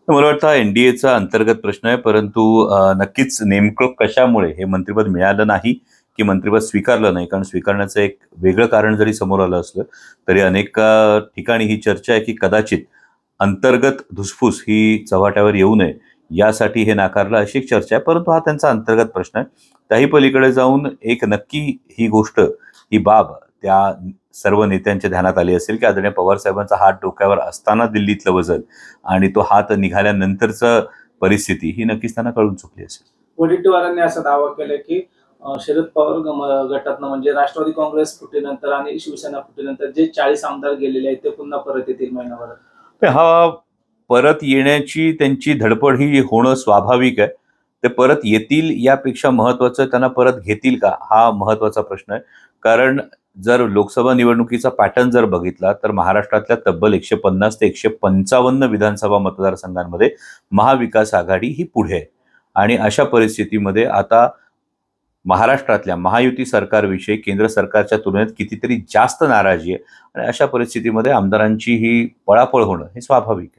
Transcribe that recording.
तर मला वाटतं हा एनडीएचा अंतर्गत प्रश्न आहे, परंतु नक्कीच नेमकं कशामुळे हे मंत्रिपद मिळालं नाही की मंत्रिपद स्वीकारलं नाही, कारण स्वीकारण्याचं एक वेगळं कारण जरी समोर आलं असलं तरी अनेक ठिकाणी ही चर्चा आहे की कदाचित अंतर्गत धुसफूस ही चव्हाट्यावर येऊ नये यासाठी हे नाकारलं, अशी एक चर्चा आहे. परंतु हा त्यांचा अंतर्गत प्रश्न आहे. त्याही पलीकडे जाऊन एक नक्की ही गोष्ट, ही बाब त्या सर्व नेत्यांच्या ध्यानात आली असेल की आदरणीय पवार साहेबांचा हात डोक्यावर असताना दिल्लीतलं वजन आणि तो हात निघाल्यानंतरचं परिस्थिती ही नक्कीच त्यांना कळून चुकली असेल. वडेट्टीवारांनी असा दावा केला की शरद पवार गटातनं म्हणजे राष्ट्रवादी काँग्रेस फुटीनंतर आणि शिवसेना फुटीनंतर जे 40 आमदार गेलेले आहेत ते पुन्हा परत येतील महिनाभरात. हा परत येण्याची त्यांची धडपड ही होणं स्वाभाविक आहे. ते परत येतील यापेक्षा महत्वाचं त्यांना परत घेतील का हा महत्वाचा प्रश्न आहे. कारण जर लोकसभा निवडणुकीचा पॅटर्न जर बघितला तर महाराष्ट्रातल्या तब्बल 150 ते 155 विधानसभा मतदारसंघांमध्ये महाविकास आघाडी ही पुढे आहे. आणि अशा परिस्थितीमध्ये आता महाराष्ट्रातल्या महायुती सरकारविषयी केंद्र सरकारच्या तुलनेत कितीतरी जास्त नाराजी आहे आणि अशा परिस्थितीमध्ये आमदारांची ही पळापळ होणं हे स्वाभाविक आहे.